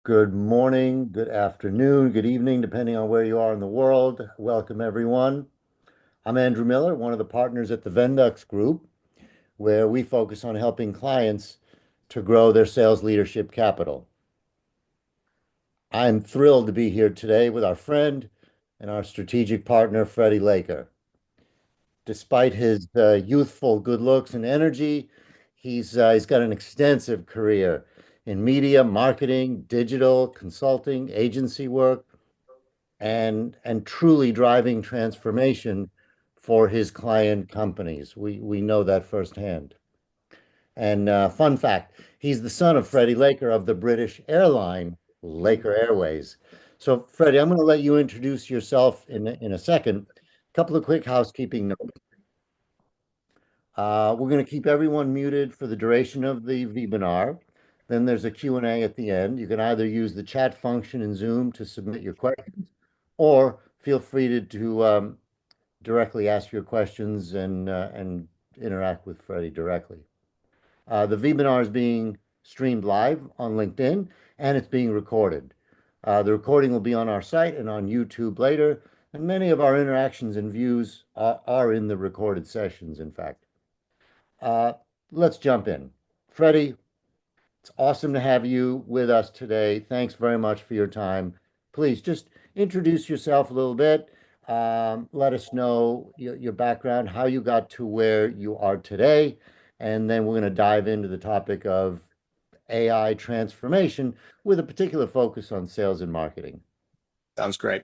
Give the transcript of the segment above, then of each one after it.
Good morning, good afternoon, good evening, depending on where you are in the world. Welcome, everyone. I'm Andrew Miller, one of the partners at the Vendux Group, where we focus on helping clients to grow their sales leadership capital. I'm thrilled to be here today with our friend and our strategic partner, Freddie Laker. Despite his youthful good looks and energy, he's got an extensive career in media, marketing, digital, consulting, agency work, and truly driving transformation for his client companies. We know that firsthand. And fun fact, he's the son of Freddie Laker of the British airline Laker Airways. So, Freddie, I'm going to let you introduce yourself in a second. A couple of quick housekeeping notes. We're going to keep everyone muted for the duration of the webinar. Then there's a Q&A at the end. You can either use the chat function in Zoom to submit your questions, or feel free to directly ask your questions and interact with Freddie directly. The webinar is being streamed live on LinkedIn, and it's being recorded. The recording will be on our site and on YouTube later, and many of our interactions and views are in the recorded sessions, in fact. Uh, let's jump in. Freddie, it's awesome to have you with us today. Thanks very much for your time. Please just introduce yourself a little bit. Let us know your background, how you got to where you are today, and then we're going to dive into the topic of AI transformation with a particular focus on sales and marketing. Sounds great.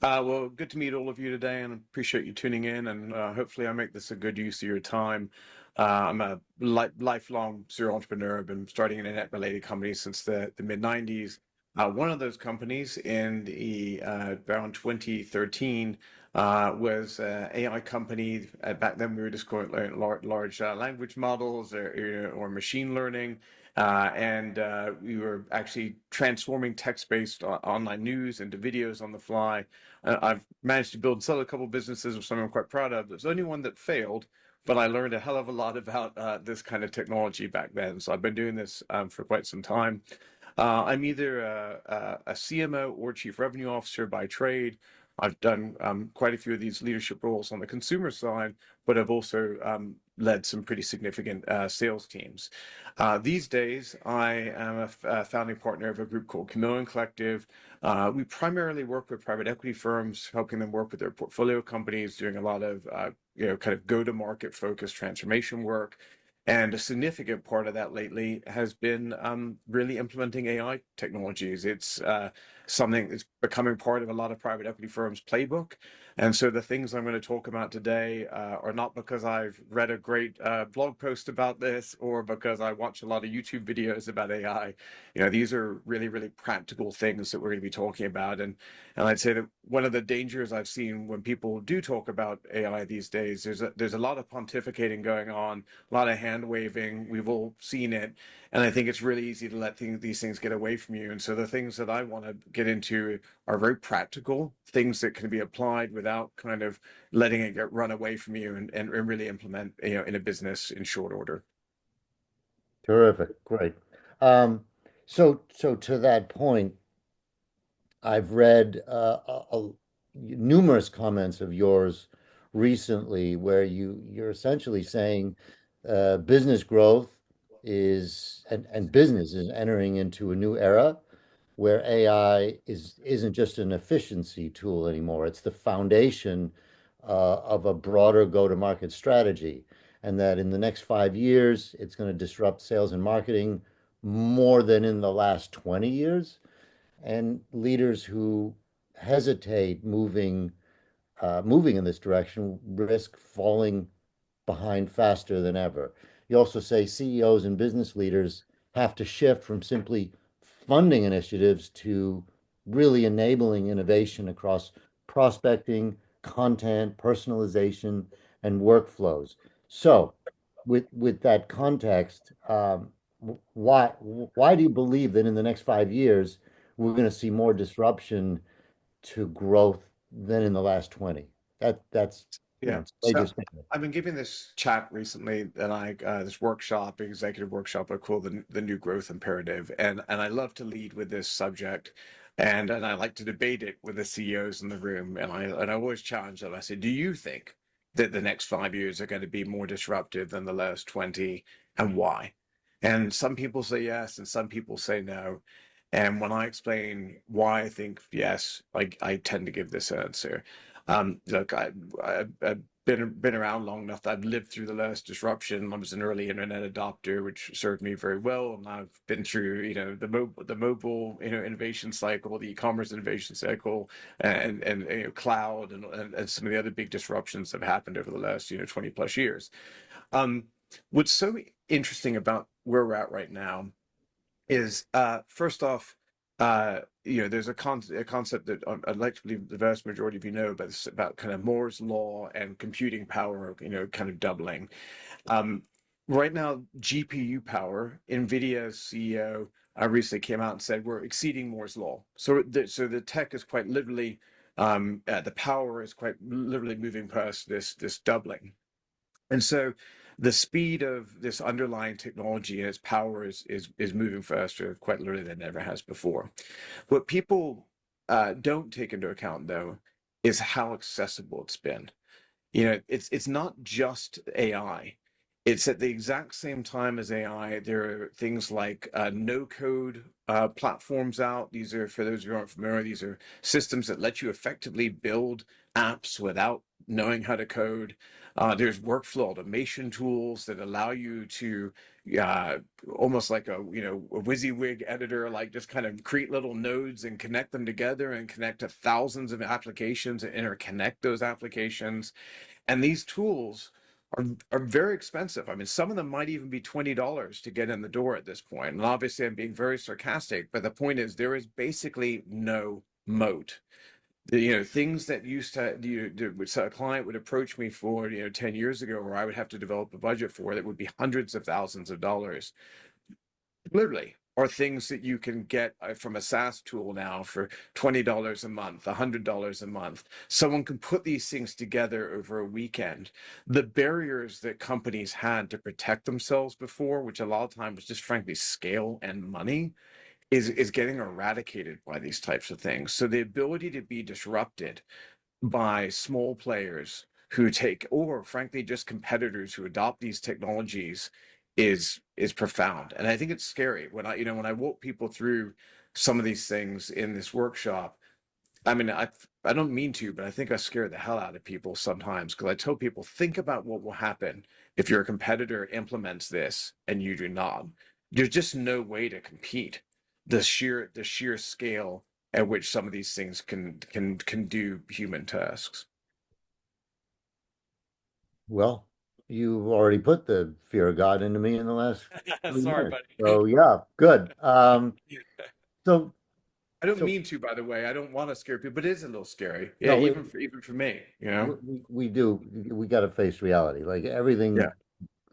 Well, good to meet all of you today and appreciate you tuning in. And hopefully, I make this a good use of your time. I'm a lifelong serial entrepreneur. I've been starting in internet related companies since the mid 90s. One of those companies in the around 2013 was an AI company. Back then, we were just calling it large language models or machine learning. And we were actually transforming text-based online news into videos on the fly. I've managed to build sell a couple businesses, which I'm quite proud of. There's only one that failed, but I learned a hell of a lot about this kind of technology back then. So I've been doing this for quite some time. I'm either a CMO or Chief Revenue Officer by trade. I've done quite a few of these leadership roles on the consumer side, but I've also led some pretty significant sales teams. These days, I am a founding partner of a group called Chameleon Collective. We primarily work with private equity firms, helping them work with their portfolio companies, doing a lot of kind of go-to-market focused transformation work. And a significant part of that lately has been really implementing AI technologies. It's something that's becoming part of a lot of private equity firms' playbook. And so the things I'm going to talk about today are not because I've read a great blog post about this or because I watch a lot of YouTube videos about AI. These are really, really practical things that we're going to be talking about. And I'd say that one of the dangers I've seen when people do talk about AI these days, there's a lot of pontificating going on, a lot of hand waving. We've all seen it. And I think it's really easy to let these things get away from you. And so the things that I want to get into are very practical things that can be applied without kind of letting it get run away from you and really implement in a business in short order. Terrific, great. So to that point, I've read numerous comments of yours recently where you're essentially saying business growth and business is entering into a new era where AI isn't just an efficiency tool anymore. It's the foundation of a broader go-to-market strategy, and that in the next 5 years, it's going to disrupt sales and marketing more than in the last 20 years. And leaders who hesitate moving in this direction risk falling behind faster than ever. You also say CEOs and business leaders have to shift from simply funding initiatives to really enabling innovation across prospecting, content, personalization, and workflows. So, with that context, why do you believe that in the next 5 years we're going to see more disruption to growth than in the last 20? That's You Yeah. know, it's a major So statement. I've been giving this chat recently that this workshop, executive workshop I call the new growth imperative. And I love to lead with this subject and I like to debate it with the CEOs in the room. And I always challenge them. I say, do you think that the next 5 years are going to be more disruptive than the last 20 and why? And some people say yes, and some people say no. And when I explain why I think yes, I tend to give this answer. Look, I've been around long enough that I've lived through the last disruption. I was an early internet adopter, which served me very well, and I've been through, the mobile, innovation cycle, the e-commerce innovation cycle, and cloud, and some of the other big disruptions that have happened over the last 20 plus years. Um, what's so interesting about where we're at right now is first off, there's a concept that I'd like to believe the vast majority of you know, but it's about kind of Moore's law and computing power, kind of doubling. Um, right now, GPU power, NVIDIA's CEO recently came out and said we're exceeding Moore's law. So the tech is quite literally, the power is quite literally moving past this doubling. And so the speed of this underlying technology and its power is moving faster, quite literally, than it ever has before. What people don't take into account, though, is how accessible it's been. It's not just AI. It's at the exact same time as AI. There are things like no code platforms out. These are, for those who aren't familiar, these are systems that let you effectively build apps without knowing how to code. There's workflow automation tools that allow you to uh, almost like a WYSIWYG editor, like just kind of create little nodes and connect them together and connect to thousands of applications and interconnect those applications. And these tools are very expensive. I mean, some of them might even be $20 to get in the door at this point. And obviously, I'm being very sarcastic, but the point is there is basically no moat. Things that used to, which a client would approach me for, 10 years ago, where I would have to develop a budget for that would be hundreds of thousands of dollars, literally, are things that you can get from a SaaS tool now for $20 a month, $100 a month. Someone can put these things together over a weekend. The barriers that companies had to protect themselves before, which a lot of times was just frankly scale and money, is getting eradicated by these types of things. So the ability to be disrupted by small players who take, or frankly just competitors who adopt these technologies, is profound. And I think it's scary when I walk people through some of these things in this workshop. I mean, I don't mean to, but I think I scare the hell out of people sometimes, because I tell people, think about what will happen if your competitor implements this and you do not. There's just no way to compete. The sheer scale at which some of these things can do human tasks. Well, you already put the fear of God into me in the last three Sorry, minutes. buddy. So yeah, good. So I don't so mean to, by the way. I don't want to scare people, but it is a little scary. Yeah, no, even for me, you know. we do. We got to face reality. Like everything Yeah.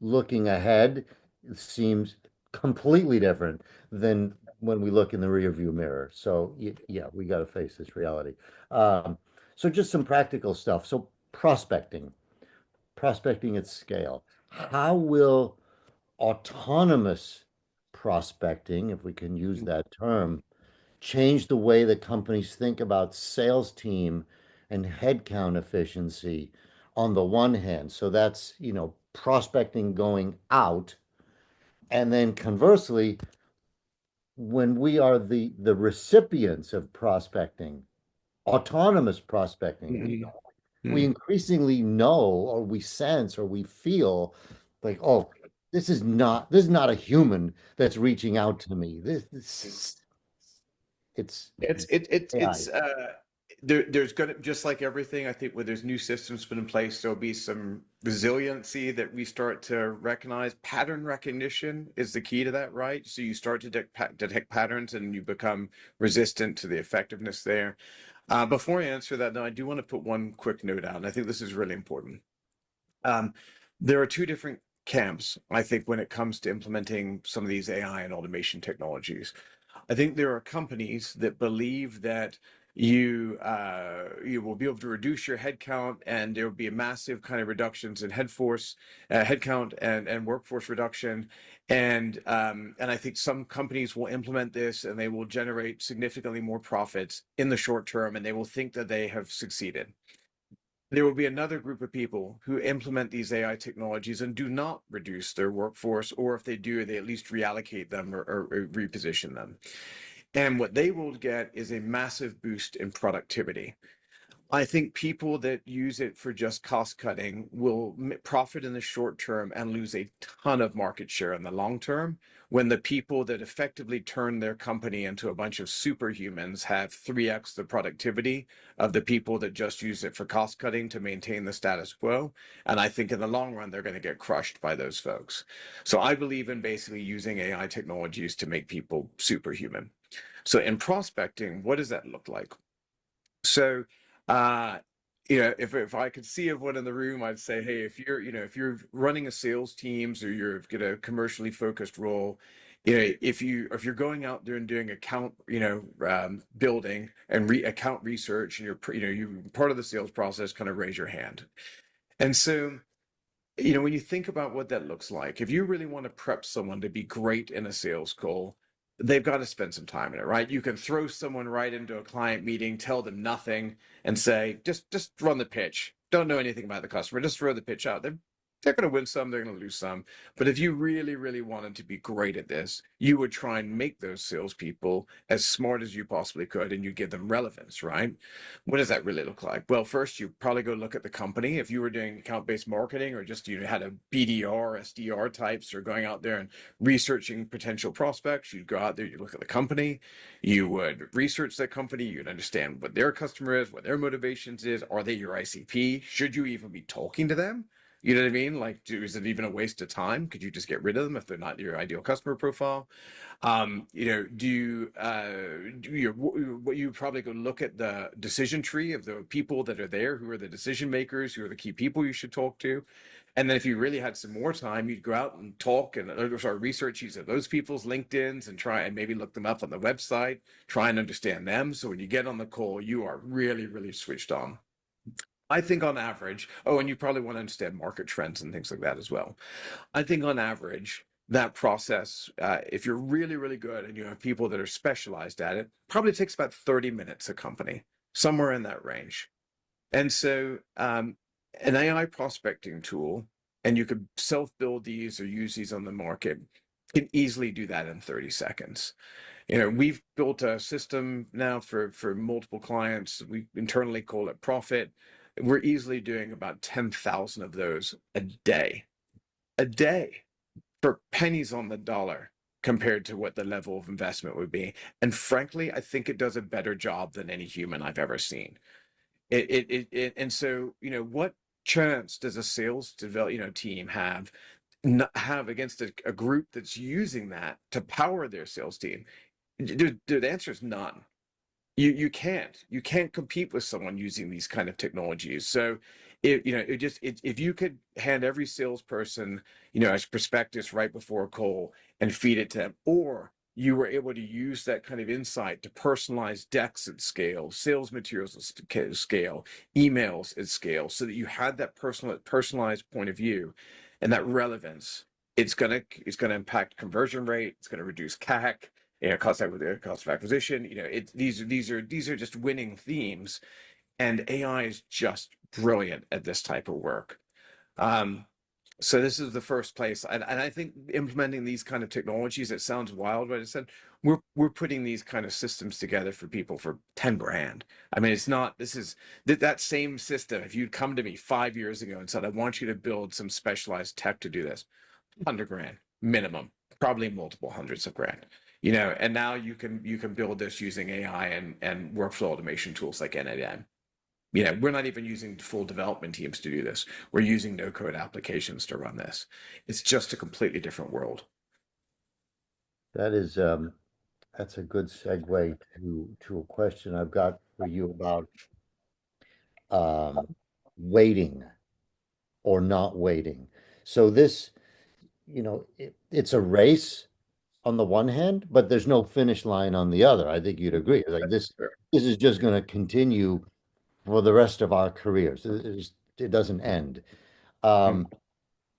looking ahead seems completely different than when we look in the rearview mirror. So yeah, we got to face this reality. Um, so just some practical stuff. So prospecting at scale. How will autonomous prospecting, if we can use that term, change the way that companies think about sales team and headcount efficiency on the one hand? So that's, prospecting going out. And then conversely, when we are the recipients of prospecting, autonomous prospecting, Mhm. we Mhm. increasingly know or we sense or we feel like, oh, this is not a human that's reaching out to me. This is it's It's it, it AI. it's there's gonna, just like everything, I think, where there's new systems put in place, there'll be some resiliency that we start to recognize. Pattern recognition is the key to that, right? So you start to detect patterns and you become resistant to the effectiveness there. Before I answer that, though, I do want to put one quick note out, and I think this is really important. Um, there are two different camps, I think, when it comes to implementing some of these AI and automation technologies. I think there are companies that believe that You will be able to reduce your headcount, and there will be a massive kind of reductions in headcount and workforce reduction. And I think some companies will implement this, and they will generate significantly more profits in the short term, and they will think that they have succeeded. There will be another group of people who implement these AI technologies and do not reduce their workforce, or if they do, they at least reallocate them or reposition them. And what they will get is a massive boost in productivity. I think people that use it for just cost cutting will profit in the short term and lose a ton of market share in the long term, when the people that effectively turn their company into a bunch of superhumans have 3x the productivity of the people that just use it for cost cutting to maintain the status quo. And I think in the long run, they're going to get crushed by those folks. So I believe in basically using AI technologies to make people superhuman. So in prospecting, what does that look like? So, uh, if I could see everyone in the room, I'd say, hey, if you're running a sales teams, or you're got a commercially focused role, if you're going out there and doing account, building and account research, and you're part of the sales process, kind of raise your hand. And so, when you think about what that looks like, if you really want to prep someone to be great in a sales call, they've got to spend some time in it, right? You can throw someone right into a client meeting, tell them nothing, and say, just run the pitch. Don't know anything about the customer. Just throw the pitch out. They're going to win some, they're going to lose some. But if you really, really wanted to be great at this, you would try and make those salespeople as smart as you possibly could, and you give them relevance, right? What does that really look like? Well, first, you probably go look at the company. If you were doing account-based marketing, or just had a BDR, SDR types, or going out there and researching potential prospects, you'd go out there, you look at the company, you would research that company, you'd understand what their customer is, what their motivations is. Are they your ICP? Should you even be talking to them? You know what I mean? Like, is it even a waste of time? Could you just get rid of them if they're not your ideal customer profile? What you probably go look at the decision tree of the people that are there, who are the decision makers, who are the key people you should talk to. And then if you really had some more time, you'd go out and talk and research each of those people's LinkedIn's, and try and maybe look them up on the website, try and understand them. So when you get on the call, you are really, really switched on. I think on average, oh, and you probably want to understand market trends and things like that as well. I think on average, that process, if you're really, really good and you have people that are specialized at it, probably takes about 30 minutes a company, somewhere in that range. And so, an AI prospecting tool, and you could self-build these or use these on the market, can easily do that in 30 seconds. We've built a system now for multiple clients. We internally call it Profit. We're easily doing about 10,000 of those a day, for pennies on the dollar compared to what the level of investment would be. And frankly, I think it does a better job than any human I've ever seen. And so, what chance does a sales team have against a group that's using that to power their sales team? The answer is none. You can't compete with someone using these kind of technologies. So if you could hand every salesperson as prospectus right before a call and feed it to them, or you were able to use that kind of insight to personalize decks at scale, sales materials at scale, emails at scale, so that you had that personalized point of view and that relevance, it's gonna impact conversion rate, it's gonna reduce CAC, cost of acquisition. These are just winning themes, and AI is just brilliant at this type of work. Um, so this is the first place, and I think implementing these kind of technologies, it sounds wild, but I said we're putting these kind of systems together for people for 10 grand. I mean, it's not, this is that same system. If you'd come to me 5 years ago and said, I want you to build some specialized tech to do this, 100 grand minimum, probably multiple hundreds of grand. And now you can build this using AI and workflow automation tools like NAM. We're not even using full development teams to do this. We're using no code applications to run this. It's just a completely different world. That is that's a good segue to a question I've got for you about um, waiting or not waiting. So this, it's a race, on the one hand, but there's no finish line on the other. I think you'd agree. Like That's this, fair. this is just going to continue for the rest of our careers. It doesn't end. Mm, Um,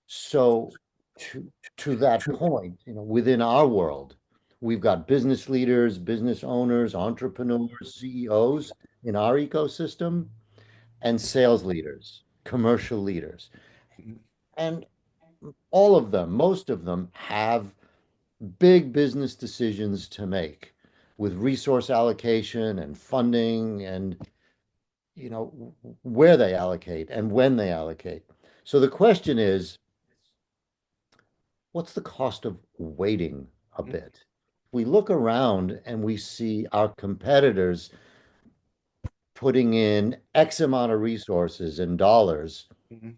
so to to that point, within our world, we've got business leaders, business owners, entrepreneurs, CEOs in our ecosystem, and sales leaders, commercial leaders. mm, And all of them, most of them have big business decisions to make with resource allocation and funding and where they allocate and when they allocate. So the question is, what's the cost of waiting a mm, bit? We look around and we see our competitors putting in X amount of resources and dollars. mm,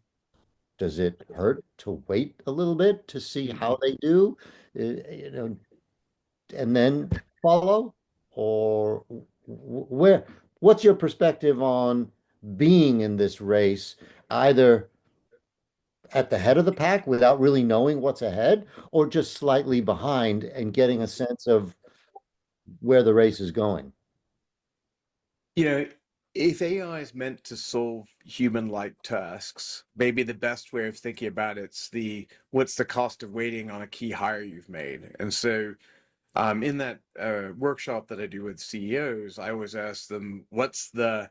Does it hurt to wait a little bit to see mm. how they do, and then follow? Or where, what's your perspective on being in this race, either at the head of the pack without really knowing what's ahead, or just slightly behind and getting a sense of where the race is going? You know, if AI is meant to solve human-like tasks, maybe the best way of thinking about it's the what's the cost of waiting on a key hire you've made. And so in that workshop that I do with CEOs, I always ask them, what's the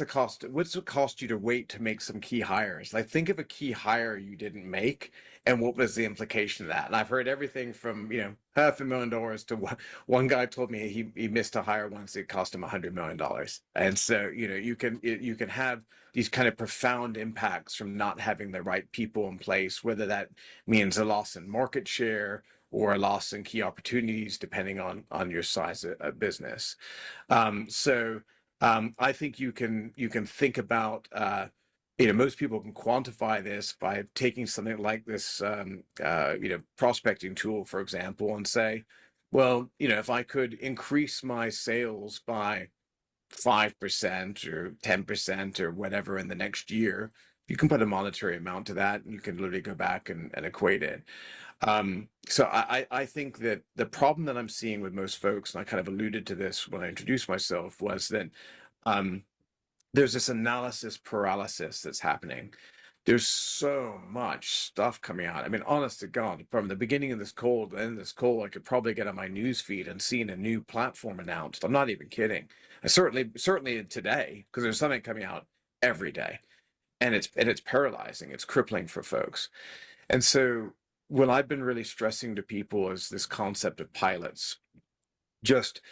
cost? What's it cost you to wait to make some key hires? Like, think of a key hire you didn't make, and what was the implication of that? And I've heard everything from, $500,000 to one guy told me he missed a hire once, it cost him $100 million. And so, you can have these kind of profound impacts from not having the right people in place, whether that means a loss in market share or a loss in key opportunities, depending on your size of business. I think you can think about most people can quantify this by taking something like this prospecting tool, for example, and say, well, if I could increase my sales by 5% or 10% or whatever in the next year, you can put a monetary amount to that and you can literally go back and equate it. So I think that the problem that I'm seeing with most folks, and I kind of alluded to this when I introduced myself, was that um, there's this analysis paralysis that's happening. There's so much stuff coming out. I mean, honest to God, from the beginning of this call to the end of this call, I could probably get on my news feed and seen a new platform announced. I'm not even kidding. I certainly today, because there's something coming out every day, and it's paralyzing. It's crippling for folks. And so what I've been really stressing to people is this concept of pilots. Just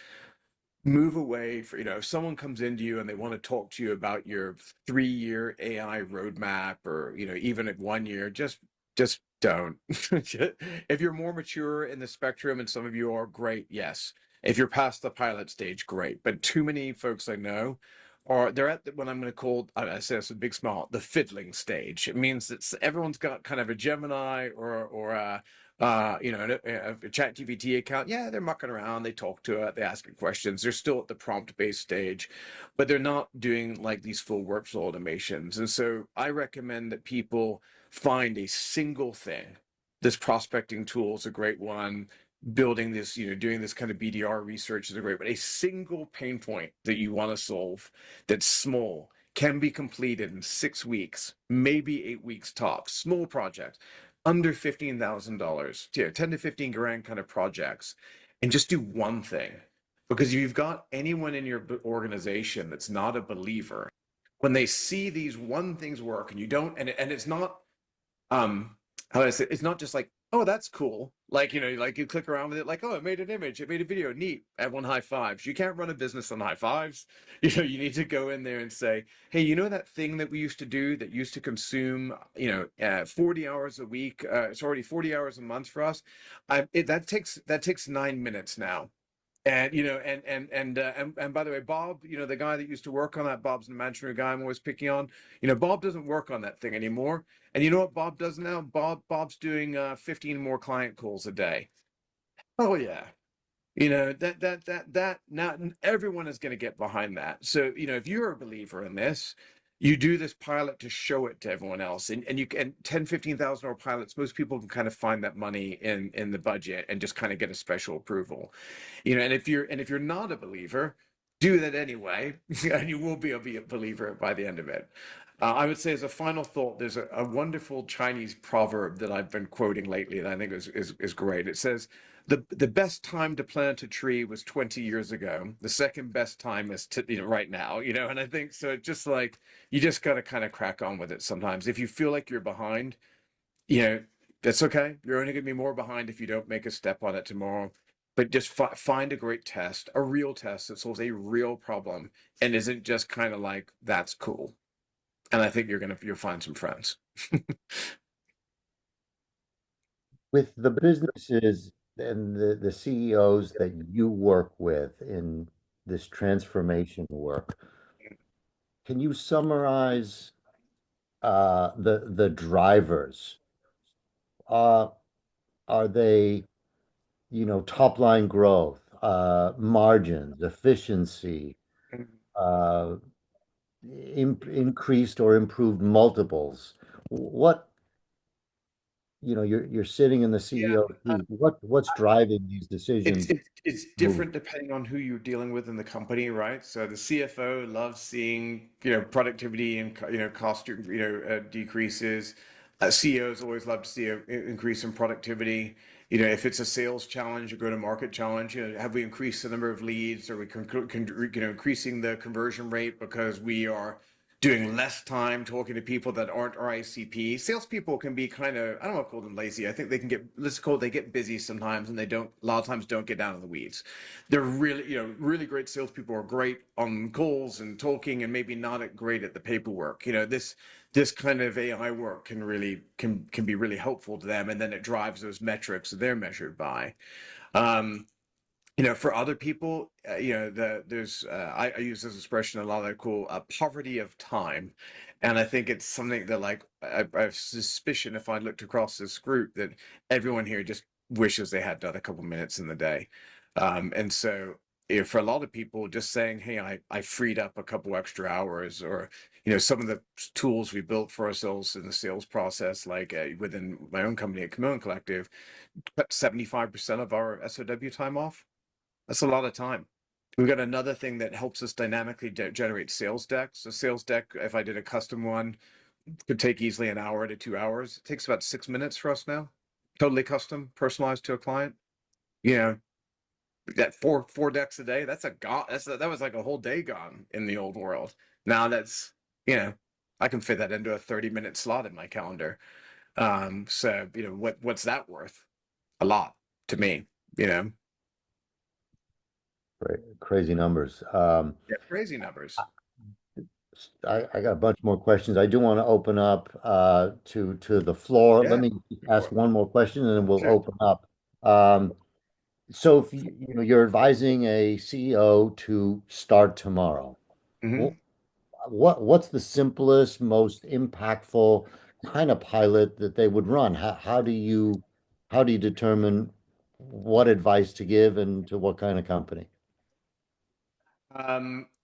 move away for, if someone comes into you and they want to talk to you about your 3-year AI roadmap, or, even at 1 year, just don't. If you're more mature in the spectrum, and some of you are, great, yes. If you're past the pilot stage, great. But too many folks I know they're at what I'm going to call, I say this with a big smile, the fiddling stage. It means that everyone's got kind of a Gemini or a chat GPT account. Yeah, they're mucking around, they talk to it, they ask it questions, they're still at the prompt based stage, but they're not doing like these full workflow automations. And so I recommend that people find a single thing. This prospecting tool is a great one. Building this, doing this kind of BDR research is a great, but a single pain point that you want to solve that's small, can be completed in 6 weeks, maybe 8 weeks tops. Small projects, under $15,000, 10 to 15 grand kind of projects, and just do one thing. Because if you've got anyone in your organization that's not a believer, when they see these one things work and you don't, and it's not um how do I say it's not just like, oh, that's cool, like like you click around with it, like, oh, it made an image, it made a video, neat, everyone high fives. You can't run a business on high fives. You need to go in there and say, hey, that thing that we used to do that used to consume 40 hours a week, it's already 40 hours a month for us. That takes 9 minutes now. And and by the way, Bob, the guy that used to work on that, Bob's an imaginary guy I'm always picking on. Bob doesn't work on that thing anymore. And you know what Bob does now? Bob's doing 15 more client calls a day. Oh yeah. That now everyone is going to get behind that. So, if you're a believer in this, you do this pilot to show it to everyone else, and you can 10 $15,000 pilots, most people can kind of find that money in the budget and just kind of get a special approval, and if you're not a believer, do that anyway, and you will be a believer by the end of it. I would say, as a final thought, there's a wonderful Chinese proverb that I've been quoting lately that I think is great. It says, the best time to plant a tree was 20 years ago. The second best time is right now, and I think so. It's just like, you just got to kind of crack on with it sometimes. If you feel like you're behind, you know, that's okay. You're only going to be more behind if you don't make a step on it tomorrow. But just find a great test, a real test that solves a real problem and isn't just kind of like, that's cool. And I think you'll find some friends. With the businesses and the CEOs that you work with in this transformation work, can you summarize the drivers? Uh, are they, top line growth, margins, efficiency, uh, increased or improved multiples? What, you're sitting in the Yeah. CEO seat. What's driving these It's decisions it's it's move? different depending on who you're dealing with in the company, right? So the CFO loves seeing, productivity and cost, decreases. CEOs always love to see an increase in productivity. If it's a sales challenge, a go-to-market challenge, have we increased the number of leads? Are we increasing the conversion rate because we are doing less time talking to people that aren't our ICP. Salespeople can be kind of, I don't want to call them lazy. I think they can get, let's call it, they get busy sometimes, and they don't, a lot of times don't get down in the weeds. They're really, really great salespeople are great on calls and talking, and maybe not great at the paperwork. This kind of AI work can be really helpful to them, and then it drives those metrics that they're measured by. Um, for other people, there's I use this expression a lot. I call poverty of time, and I think it's something that, like, I have suspicion, if I looked across this group, that everyone here just wishes they had done a couple minutes in the day, and so, for a lot of people, just saying, "Hey, I freed up a couple extra hours," or some of the tools we built for ourselves in the sales process, like within my own company at Chameleon Collective, cut 75% of our SOW time off. That's a lot of time. We've got another thing that helps us dynamically generate sales decks. A sales deck, if I did a custom one, could take easily an hour to 2 hours. It takes about 6 minutes for us now. Totally custom, personalized to a client. You know, that four decks a day, that's a gone. That was like a whole day gone in the old world. Now that's, you know, I can fit that into a 30-minute slot in my calendar. So what's that worth? A lot to me, you know. Crazy numbers. Yeah, crazy numbers. I got a bunch more questions. I do want to open up to the floor. Let Yeah, me ask one more question and then we'll sure. open up. Um, so if you're advising a CEO to start tomorrow, Hmm. wh- what's the simplest, most impactful kind of pilot that they would run? How do you determine what advice to give and to what kind of company?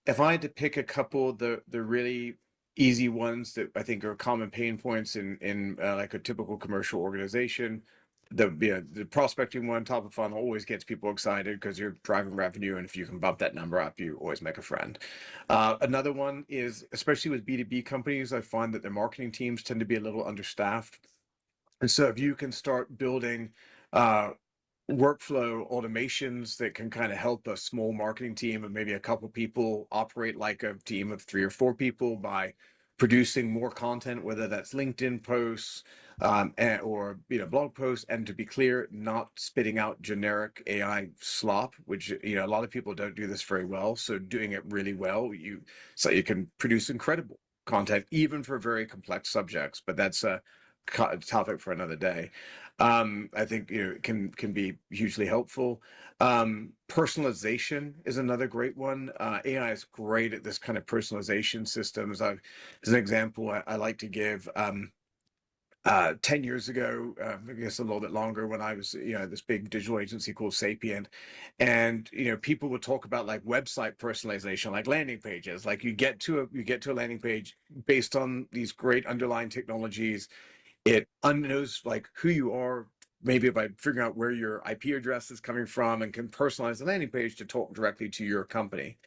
If I had to pick a couple, the really easy ones that I think are common pain points in like a typical commercial organization, the prospecting one, top of funnel, always gets people excited because you're driving revenue, and if you can bump that number up, you always make a friend. Another one is, especially with B2B companies, I find that their marketing teams tend to be a little understaffed, and so if you can start building uh, workflow automations that can kind of help a small marketing team of maybe a couple people operate like a team of 3 or 4 people by producing more content, whether that's LinkedIn posts, or blog posts, and to be clear, not spitting out generic AI slop, which a lot of people don't do this very well. So doing it really well, so you can produce incredible content even for very complex subjects. But that's a topic for another day. I think can be hugely helpful. Personalization is another great one. AI is great at this kind of personalization systems. As an example, I like to give. 10 years ago, I guess a little bit longer, when I was, this big digital agency called Sapient. And, people would talk about like website personalization, like landing pages. Like you get to a landing page based on these great underlying technologies. It knows like who you are, maybe by figuring out where your IP address is coming from, and can personalize the landing page to talk directly to your company.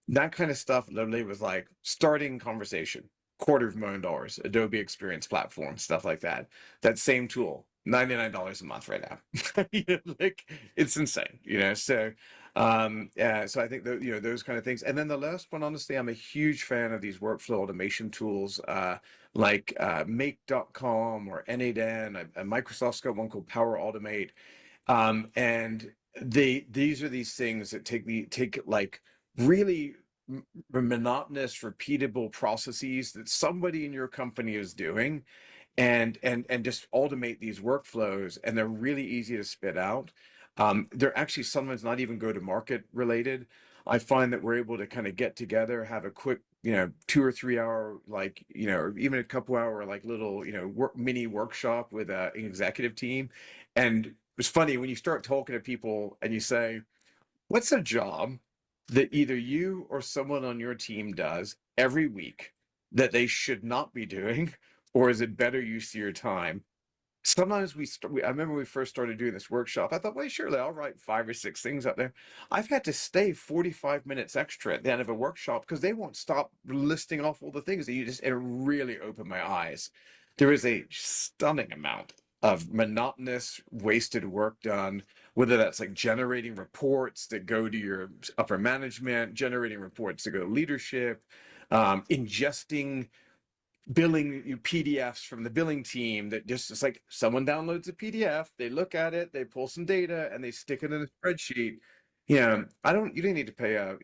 That kind of stuff literally was like starting conversation. $250,000 Adobe Experience Platform, stuff like that. That same tool, $99 a month right now. Like, it's insane, so yeah, so I think that, those kind of things. And then the last one, honestly, I'm a huge fan of these workflow automation tools, like make.com or N8N. Microsoft's got one called Power Automate. And these are these things that take like really monotonous, repeatable processes that somebody in your company is doing, and just automate these workflows, and they're really easy to spit out. They're actually sometimes not even go to market related. I find that we're able to kind of get together, have a quick, 2 or 3 hour, like, or even a couple hour, like little, mini workshop with an executive team. And it's funny when you start talking to people and you say, what's a job that either you or someone on your team does every week that they should not be doing, or is it better use of your time? Sometimes I remember when we first started doing this workshop, I thought, well, surely I'll write 5 or 6 things up there. I've had to stay 45 minutes extra at the end of a workshop because they won't stop listing off all the things that it really opened my eyes. There is a stunning amount of monotonous, wasted work done, whether that's like generating reports that go to your upper management, generating reports that go to leadership, ingesting billing PDFs from the billing team, that just, it's like someone downloads a PDF, they look at it, they pull some data, and they stick it in a spreadsheet. You don't need to pay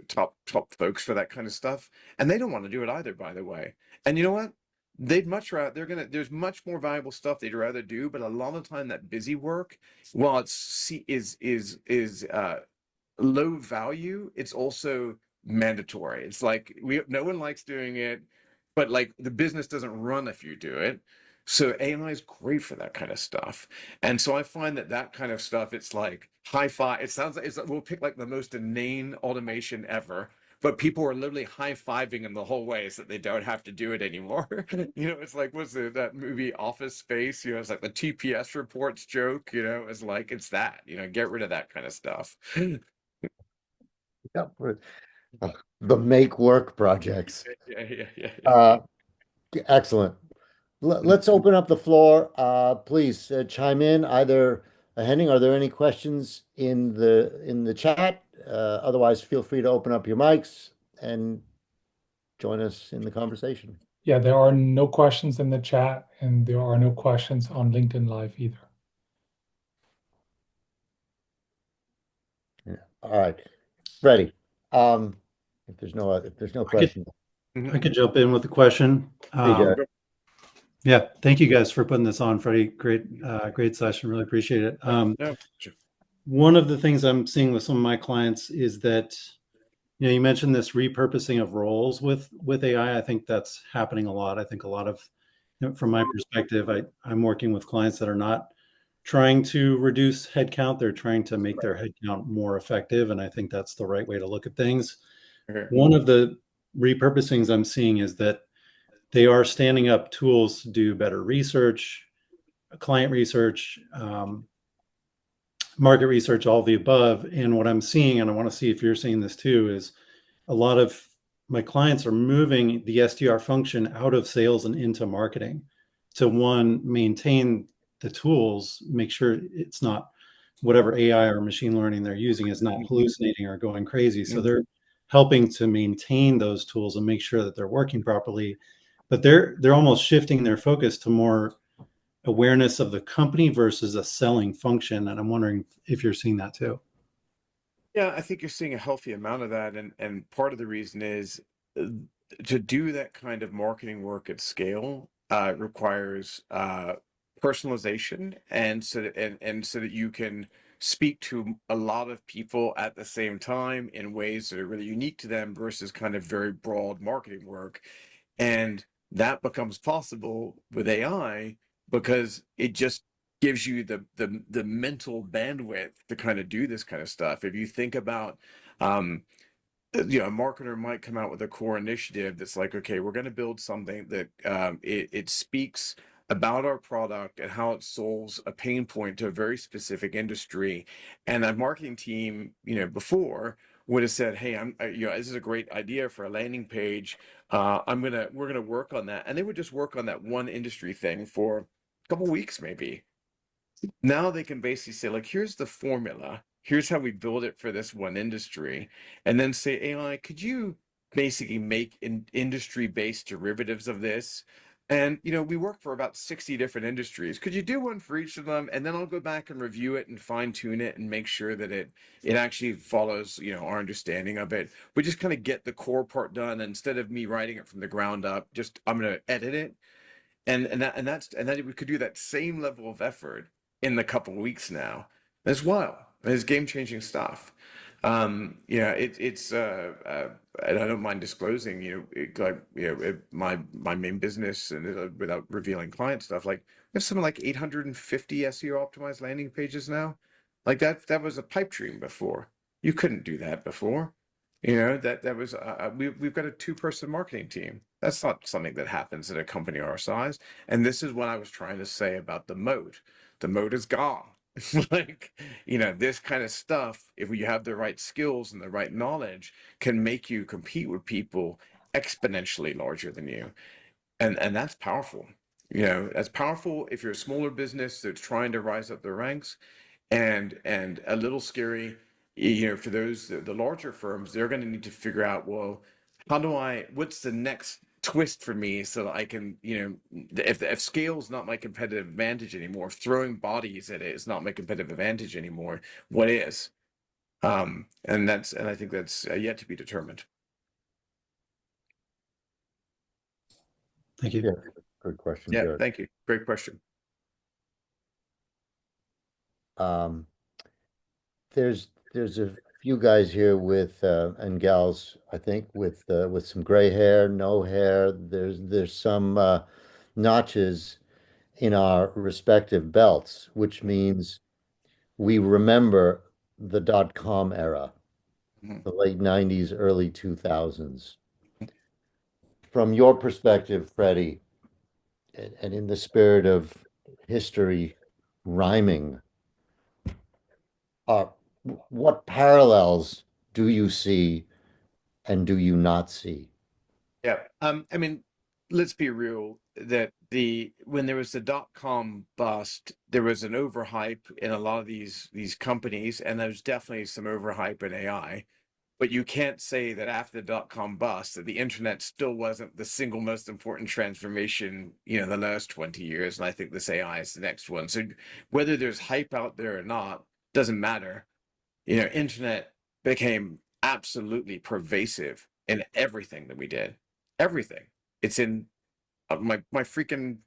top folks for that kind of stuff, and they don't want to do it either, by the way. And you know what? They'd much rather there's much more valuable stuff they'd rather do, but a lot of the time that busy work, while it's low value, it's also mandatory. It's like no one likes doing it, but like the business doesn't run if you do it. So AI is great for that kind of stuff. And so I find that kind of stuff, it's like high five. It sounds like we'll pick like the most inane automation ever, but people are literally high fiving in the whole way so that they don't have to do it anymore. It's like, what's that movie Office Space? It's like the TPS reports joke, it's like, it's that, get rid of that kind of stuff. Yeah, the make work projects. Yeah. Uh, Excellent. Let's open up the floor. Please chime in. Either Henning, are there any questions in the chat? Otherwise, feel free to open up your mics and join us in the conversation. Yeah, there are no questions in the chat, and there are no questions on LinkedIn Live either. Yeah. All right, Freddie. If there's no I could question, I could jump in with a question. hey, Jared. Yeah, thank you guys for putting this on, Freddie. Great session. Really appreciate it. No, sure. One of the things I'm seeing with some of my clients is that, you mentioned this repurposing of roles with AI. I think that's happening a lot. I think a lot of, from my perspective, I'm working with clients that are not trying to reduce headcount. They're trying to make their headcount more effective, and I think that's the right way to look at things. Okay. One of the repurposings I'm seeing is that they are standing up tools to do better research, client research, market research, all of the above. And what I'm seeing, and I want to see if you're seeing this too, is a lot of my clients are moving the SDR function out of sales and into marketing to, one, maintain the tools, make sure it's not, whatever AI or machine learning they're using is not hallucinating or going crazy. So they're helping to maintain those tools and make sure that they're working properly. But they're almost shifting their focus to more awareness of the company versus a selling function. And I'm wondering if you're seeing that too. Yeah, I think you're seeing a healthy amount of that, and part of the reason is, uh, to do that kind of marketing work at scale requires personalization, and so that you can speak to a lot of people at the same time in ways that are really unique to them, versus kind of very broad marketing work. And that becomes possible with AI because it just gives you the mental bandwidth to kind of do this kind of stuff. If you think about, um, a marketer might come out with a core initiative that's like, okay, we're going to build something that it speaks about our product and how it solves a pain point to a very specific industry. And a marketing team, before would have said, hey, this is a great idea for a landing page. We're gonna work on that, and they would just work on that one industry thing for a couple weeks, maybe. Now they can basically say, like, here's the formula, here's how we build it for this one industry, and then say, AI, could you basically make industry-based derivatives of this? And we work for about 60 different industries. Could you do one for each of them? And then I'll go back and review it and fine-tune it and make sure that it actually follows, our understanding of it. We just kind of get the core part done. Instead of me writing it from the ground up, just I'm gonna edit it, and that we could do that same level of effort in the couple of weeks now as well. It's game-changing stuff. It's and I don't mind disclosing, my main business, and without revealing client stuff, like we have something like 850 SEO optimized landing pages now. Like that was a pipe dream before. You couldn't do that before. That was we've got a two-person marketing team. That's not something that happens at a company our size. And this is what I was trying to say about the moat. The moat is gone. Like, this kind of stuff, if you have the right skills and the right knowledge, can make you compete with people exponentially larger than you. And that's powerful. That's powerful if you're a smaller business that's trying to rise up the ranks, and a little scary, for those the larger firms. They're going to need to figure out, well, what's the next twist for me so that I can, if scale is not my competitive advantage anymore, if throwing bodies at it is not my competitive advantage anymore, what is? And I think that's yet to be determined. Thank you. Yeah, good question, Yeah, Jared. thank you. Great question. Um, there's a few guys here with and gals, I think, with some gray hair, no hair. There's some notches in our respective belts, which means we remember the dot-com era, Mhm. the late 90s, early 2000s. From your perspective, Freddie, and in the spirit of history rhyming, uh, what parallels do you see and do you not see? Yeah. I mean, let's be real that when there was the dot-com bust, there was an overhype in a lot of these companies, and there's definitely some overhype in AI. But you can't say that after the dot-com bust that the internet still wasn't the single most important transformation, the last 20 years. And I think this AI is the next one. So whether there's hype out there or not, doesn't matter. Internet became absolutely pervasive in everything that we did. Everything. It's in my freaking,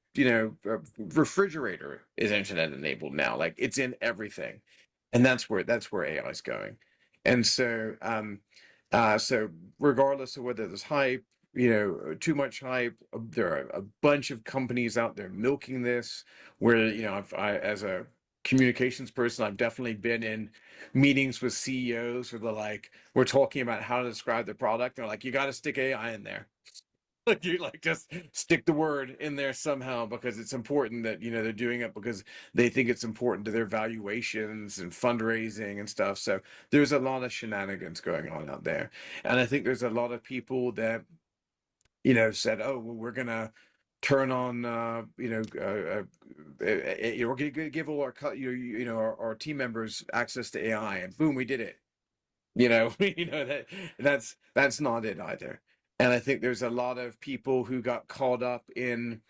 refrigerator is internet enabled now. Like, it's in everything. And that's where AI is going. And so regardless of whether there's hype, too much hype, there are a bunch of companies out there milking this, where, as a communications person, I've definitely been in meetings with CEOs where they're like, we're talking about how to describe the product. They're like, you got to stick AI in there. Like, you like just stick the word in there somehow, because it's important that they're doing it because they think it's important to their valuations and fundraising and stuff. So there's a lot of shenanigans going on out there, and I think there's a lot of people that said, oh, well, we're gonna turn on we're gonna give all our team members access to AI, and boom, we did it. That's not it either. And I think there's a lot of people who got caught up in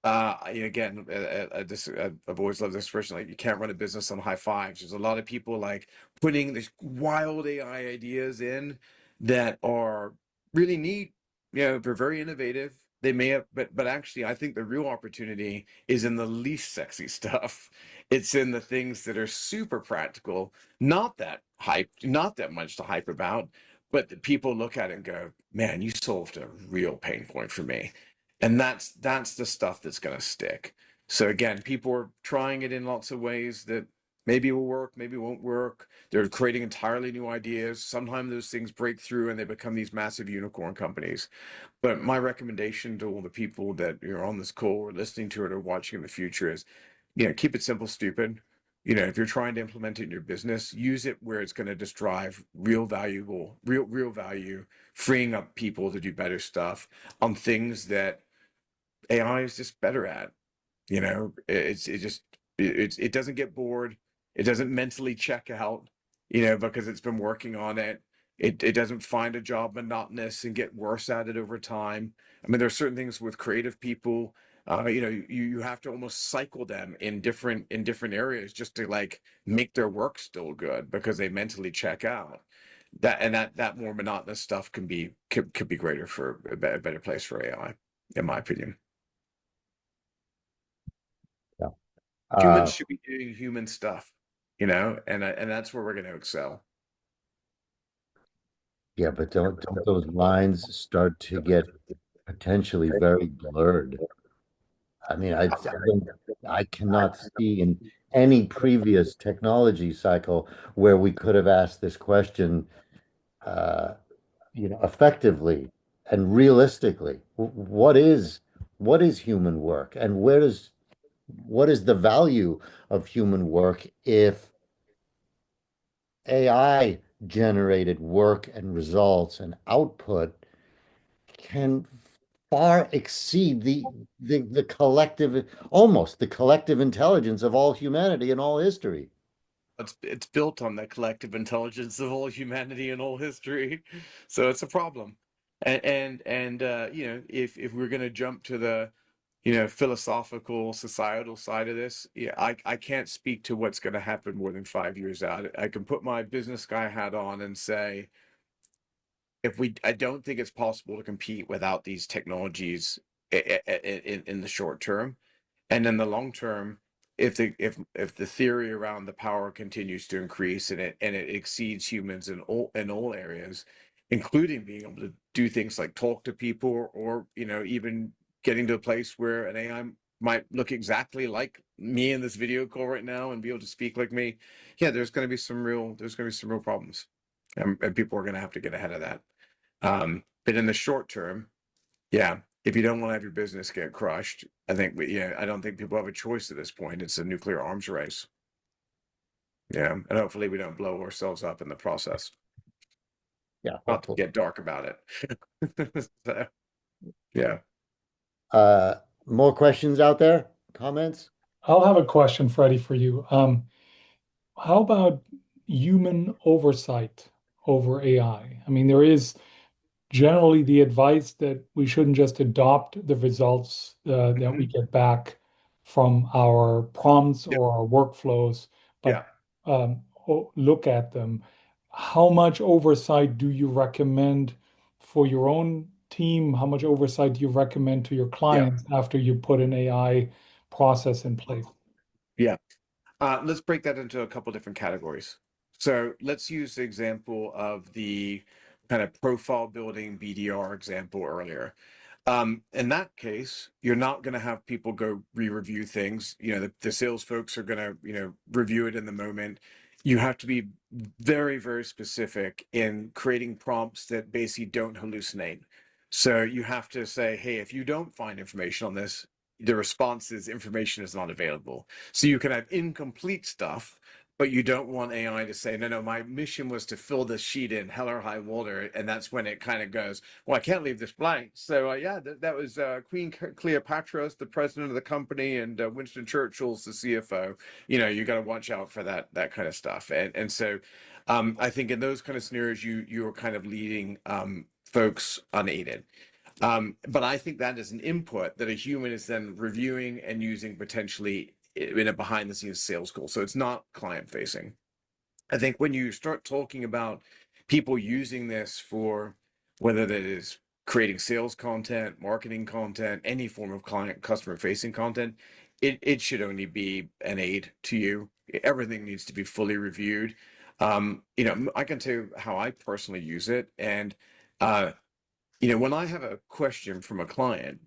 again, I've always loved this expression, like, you can't run a business on high fives. There's a lot of people like putting these wild AI ideas in that are really neat. They're very innovative. They may have, but actually, I think the real opportunity is in the least sexy stuff. It's in the things that are super practical, not that hype, not that much to hype about, but that people look at it and go, man, you solved a real pain point for me. And that's the stuff that's going to stick. So again, people are trying it in lots of ways that maybe will work, maybe won't work. They're creating entirely new ideas. Sometimes those things break through and they become these massive unicorn companies. But my recommendation to all the people that are on this call or listening to it or watching in the future is, keep it simple, stupid. If you're trying to implement it in your business, use it where it's going to just drive real value, freeing up people to do better stuff on things that AI is just better at. It doesn't get bored. It doesn't mentally check out, because it's been working on it. It doesn't find a job monotonous and get worse at it over time. I mean, there are certain things with creative people. You have to almost cycle them in different areas just to like make their work still good because they mentally check out. That more monotonous stuff could be greater for a better place for AI, in my opinion. Yeah. Humans should be doing human stuff, and that's where we're going to excel. Yeah, but don't those lines start to get potentially very blurred? I mean, I cannot see in any previous technology cycle where we could have asked this question, uh, effectively and realistically. What is human work, and what is the value of human work if AI generated work and results and output can far exceed the collective, almost the collective intelligence of all humanity in all history. It's built on the collective intelligence of all humanity and all history, so it's a problem. If we're going to jump to the philosophical societal side of this, yeah, I can't speak to what's going to happen more than 5 years out. I can put my business guy hat on and say, I don't think it's possible to compete without these technologies in the short term. And in the long term, if the theory around the power continues to increase and it exceeds humans in all areas, including being able to do things like talk to people, or even getting to a place where an AI might look exactly like me in this video call right now and be able to speak like me, yeah, there's going to be some real problems, and people are going to have to get ahead of that. But in the short term, yeah, if you don't want to have your business get crushed, I don't think people have a choice at this point. It's a nuclear arms race. Yeah, and hopefully we don't blow ourselves up in the process. Yeah, Not to hopefully. get dark about it. So, yeah. Uh, More questions out there? Comments? I'll have a question, Freddie, for you. How about human oversight over AI? I mean, there is generally the advice that we shouldn't just adopt the results that we Mhm. get back from our prompts Yeah. or our workflows, Yeah. but look at them. How much oversight do you recommend for your own team? How much oversight do you recommend to your Yeah. clients after you put an AI process in place? Yeah. Let's break that into a couple different categories. So let's use the example of the kind of profile building BDR example earlier. In that case, you're not going to have people go re-review things. The sales folks are going to, review it in the moment. You have to be very, very specific in creating prompts that basically don't hallucinate. So you have to say, hey, if you don't find information on this, the response is information is not available. So you can have incomplete stuff, but you don't want AI to say, no, no, my mission was to fill this sheet in hell or high water. And that's when it kind of goes, well, I can't leave this blank. So yeah, that was Queen Cleopatra, the president of the company, and Winston Churchill's the CFO. You got to watch out for that kind of stuff. And so I think in those kind of scenarios, you're kind of leading folks unaided. But I think that is an input that a human is then reviewing and using potentially in a behind the scenes sales call. So it's not client facing. I think when you start talking about people using this for whether that is creating sales content, marketing content, any form of client customer facing content, it should only be an aid to you. Everything needs to be fully reviewed. I can tell you how I personally use it. And when I have a question from a client,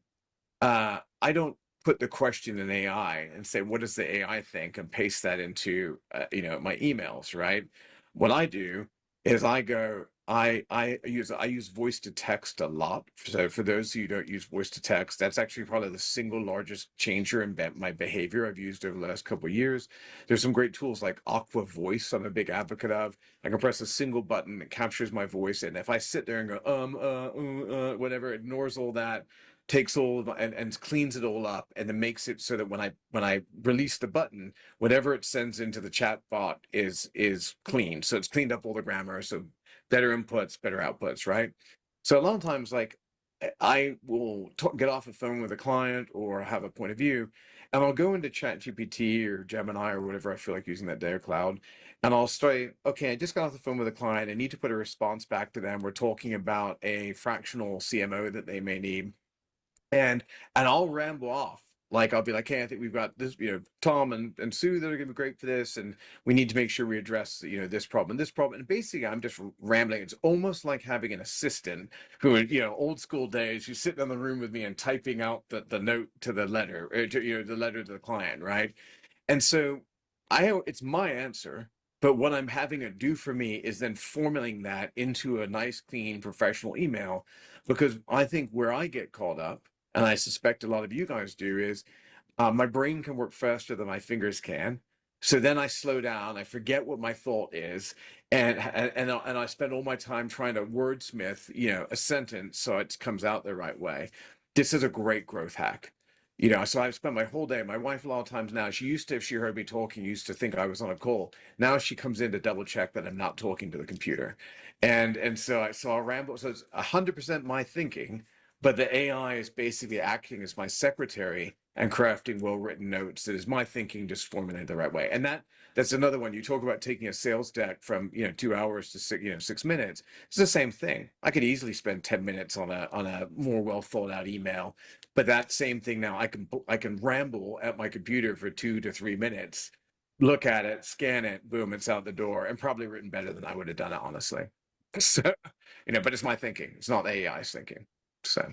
I don't put the question in AI and say, what does the AI think, and paste that into my emails, right? What I do is I use voice to text a lot. So for those who don't use voice to text, that's actually probably the single largest changer in my behavior I've used over the last couple of years. There's some great tools like Aqua Voice I'm a big advocate of. I can press a single button that captures my voice, and if I sit there and go whatever, ignores all that, takes all of, and cleans it all up, and then makes it so that when I release the button, whatever it sends into the chat bot is clean. So it's cleaned up all the grammar, so better inputs, better outputs, right? So a lot of times, like, I will get off the phone with a client or have a point of view, and I'll go into ChatGPT or Gemini or whatever I feel like using that day, or Cloud, and I'll start, okay, I just got off the phone with a client. I need to put a response back to them. We're talking about a fractional CMO that they may need, and I'll ramble off. Like, I'll be like, hey, I think we've got this, Tom and Sue that are gonna be great for this, and we need to make sure we address, this problem, this problem. And basically I'm just rambling. It's almost like having an assistant who, old school days, you sitting in the room with me and typing out the note to the letter, the letter to the client, right? And so it's my answer, but what I'm having it do for me is then formulating that into a nice, clean, professional email. Because I think where I get caught up, and I suspect a lot of you guys do, is my brain can work faster than my fingers can. So then I slow down, I forget what my thought is, and I spend all my time trying to wordsmith, a sentence so it comes out the right way. This is a great growth hack. So I've spent my whole day. My wife, a lot of times now, she used to, if she heard me talking, used to think I was on a call. Now she comes in to double check that I'm not talking to the computer, and so I ramble. So it's 100% my thinking, but the AI is basically acting as my secretary and crafting well-written notes that is my thinking just formulated the right way. And that's another one. You talk about taking a sales deck from 2 hours to 6 minutes. It's the same thing. I could easily spend 10 minutes on a more well thought out email, but that same thing now I can ramble at my computer for 2 to 3 minutes, look at it, scan it, boom, it's out the door, and probably written better than I would have done it, honestly. So, but it's my thinking. It's not AI's thinking. So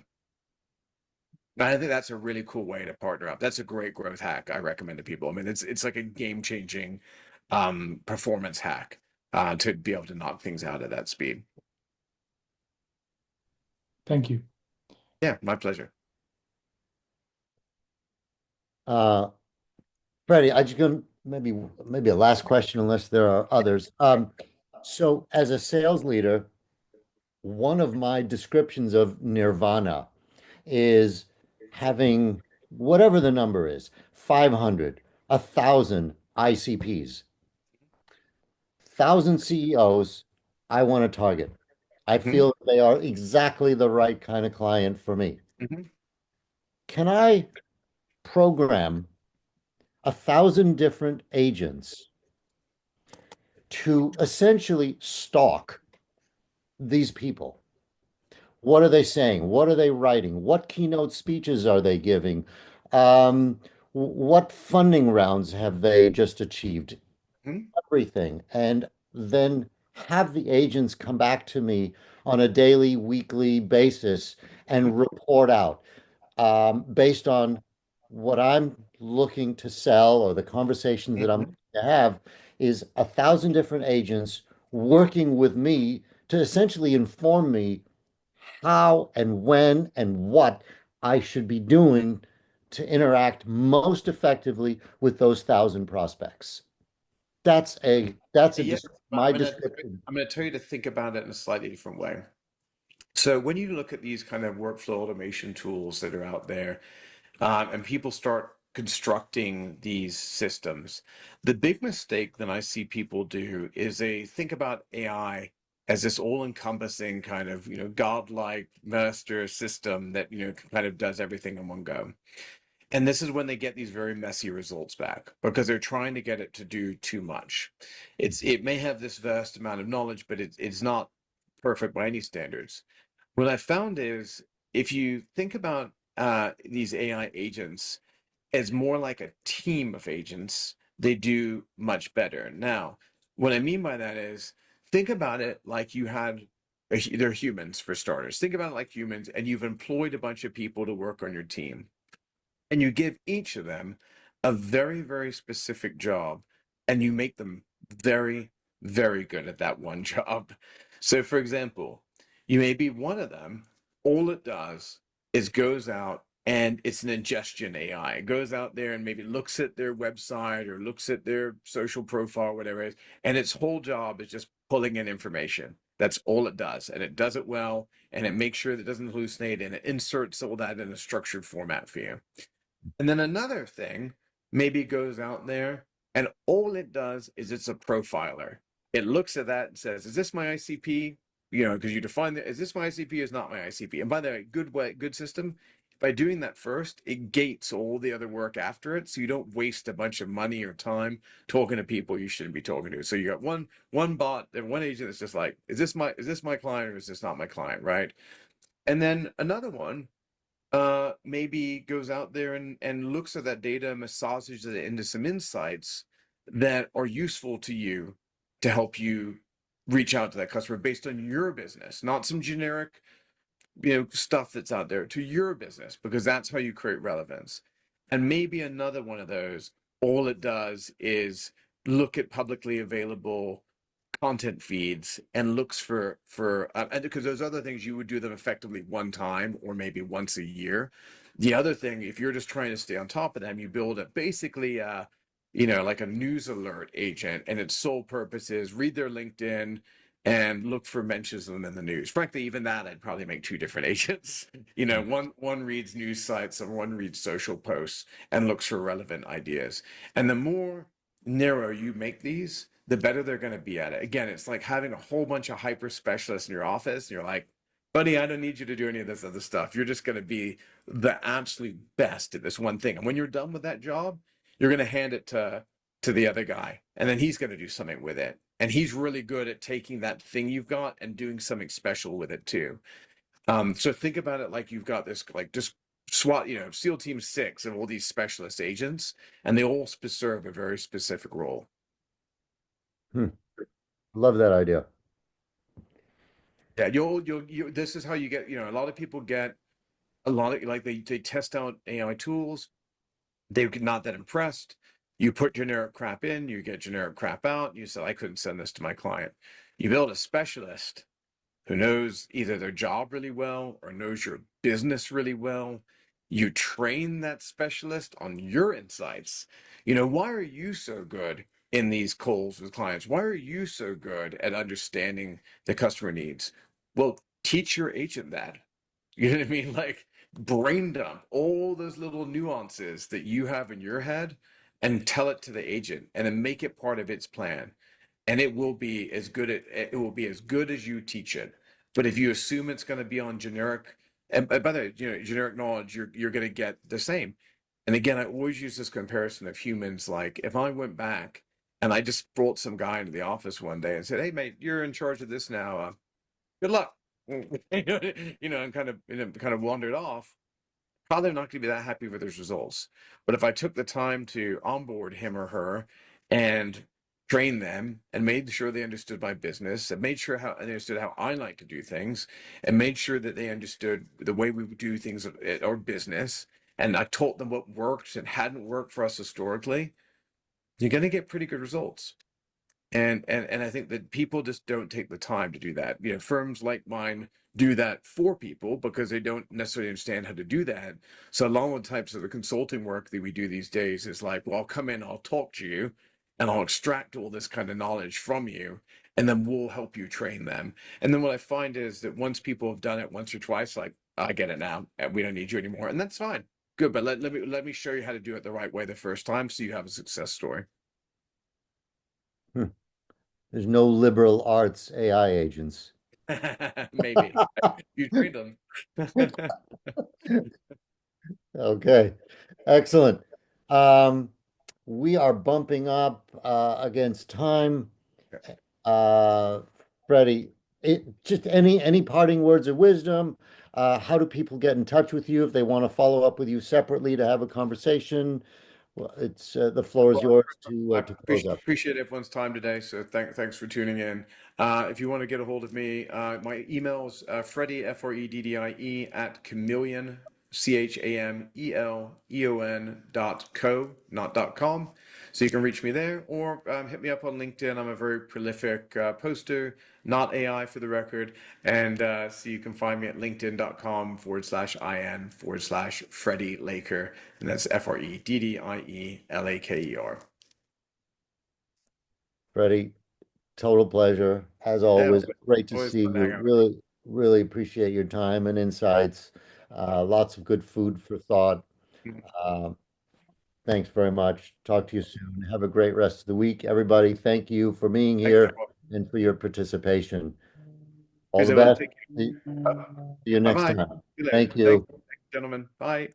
I think that's a really cool way to partner up. That's a great growth hack I recommend to people. I mean, it's like a game-changing performance hack to be able to knock things out at that speed. Thank you. Yeah, my pleasure. Uh, Freddie, I just gonna maybe a last question, unless there are others. So as a sales leader, one of my descriptions of nirvana is having whatever the number is, 500, 1,000 ICPs, 1,000 CEOs I want to target. I Hmm. feel they are exactly the right kind of client for me. Hmm. Can I program 1,000 different agents to essentially stalk these people? What are they saying? What are they writing? What keynote speeches are they giving? What funding rounds have they just achieved? Hmm. Everything. And then have the agents come back to me on a daily, weekly basis Hmm. and report out based on what I'm looking to sell or the conversations that I'm Hmm. looking to have is 1,000 different agents working with me to essentially inform me how and when and what I should be doing to interact most effectively with those 1,000 prospects. That's Yeah, my description. I'm gonna tell you to think about it in a slightly different way. So when you look at these kind of workflow automation tools that are out there, and people start constructing these systems, the big mistake that I see people do is they think about AI as this all-encompassing kind of, godlike master system that, kind of does everything in one go. And this is when they get these very messy results back because they're trying to get it to do too much. It may have this vast amount of knowledge, but it's not perfect by any standards. What I found is if you think about these AI agents as more like a team of agents, they do much better. Now, what I mean by that is think about it like they're humans for starters. Think about it like humans, and you've employed a bunch of people to work on your team. and you give each of them a very, very specific job, and you make them very, very good at that one job. So, for example, you may be one of them, all it does is goes out and it's an ingestion AI. It goes out there and maybe looks at their website or looks at their social profile, whatever it is, and its whole job is just pulling in information. That's all it does. And it does it well, and it makes sure that it doesn't hallucinate, and it inserts all that in a structured format for you. And then another thing maybe goes out there and all it does is it's a profiler. It looks at that and says, is this my ICP? You know, because you define that, is this my ICP? Is not my ICP? And by the way, good system. By doing that first, it gates all the other work after it, so you don't waste a bunch of money or time talking to people you shouldn't be talking to. So you got one bot and one agent that's just like, is this my client or is this not my client, right? And then another one maybe goes out there and looks at that data, massages it into some insights that are useful to you to help you reach out to that customer based on your business, not some generic, stuff that's out there, to your business, because that's how you create relevance. And maybe another one of those, all it does is look at publicly available content feeds and looks for and because those other things you would do them effectively one time or maybe once a year. The other thing, if you're just trying to stay on top of them, you build a basically like a news alert agent, and its sole purpose is read their LinkedIn and look for mentions of them in the news. Frankly, even that I'd probably make two different agents. One reads news sites and one reads social posts and looks for relevant ideas. And the more narrow you make these, the better they're going to be at it. Again, it's like having a whole bunch of hyper specialists in your office, and you're like, buddy, I don't need you to do any of this other stuff. You're just going to be the absolute best at this one thing. And when you're done with that job, you're going to hand it to the other guy, and then he's going to do something with it. And he's really good at taking that thing you've got and doing something special with it too. So think about it like you've got this, like just SWAT, SEAL Team 6 of all these specialist agents, and they all serve a very specific role. Hmm. Love that idea. Yeah, this is how you get, a lot of people get a lot of, like, they test out AI tools. They're not that impressed. You put generic crap in, you get generic crap out. You say, I couldn't send this to my client. You build a specialist who knows either their job really well or knows your business really well. You train that specialist on your insights. Why are you so good in these calls with clients? Why are you so good at understanding the customer needs? Well, teach your agent that. You know what I mean? Like, brain dump all those little nuances that you have in your head and tell it to the agent, and then make it part of its plan. And it will be as good as you teach it. But if you assume it's going to be on generic, and by the way, generic knowledge, you're going to get the same. And again, I always use this comparison of humans. Like, if I went back and I just brought some guy into the office one day and said, "Hey, mate, you're in charge of this now. Good luck," and kind of wandered off, probably not going to be that happy with his results. But if I took the time to onboard him or her and train them and made sure they understood my business and made sure how they understood how I like to do things and made sure that they understood the way we would do things at our business, and I taught them what worked and hadn't worked for us historically, you're going to get pretty good results. And I think that people just don't take the time to do that. Firms like mine do that for people because they don't necessarily understand how to do that. So along with types of the consulting work that we do these days is like, well, I'll come in, I'll talk to you, and I'll extract all this kind of knowledge from you, and then we'll help you train them. And then what I find is that once people have done it once or twice, like, I get it now, and we don't need you anymore, and that's fine. Good, but let me show you how to do it the right way the first time, so you have a success story. Hmm. There's no liberal arts AI agents. Maybe you trained them. Okay, excellent. Um, we are bumping up against time. Uh, Freddie, just any parting words of wisdom? How do people get in touch with you if they want to follow up with you separately to have a conversation? Well, it's the floor is Well, yours I to close up. appreciate everyone's time today. So thanks for tuning in. If you want to get a hold of me, my email is Freddie, Freddie, @chameleon. CHAMELEON.co, not .com. So you can reach me there, or hit me up on LinkedIn. I'm a very prolific poster, not AI for the record. And so you can find me at linkedin.com/IN/Freddie Laker. And that's FREDDIELAKER. Freddie, total pleasure. As Yeah, always, great to always see fun to hang you. out with Really, really appreciate your time and insights. Lots of good food for thought. you. Um, Thanks very much. Talk to you soon. Have a great rest of the week, everybody. Thank you for being Thanks, here everyone. and for your participation. All Cheers, the everyone. best. Take See care. see you next Bye-bye. See time. you later. Thank Thank you. you, gentlemen. Bye.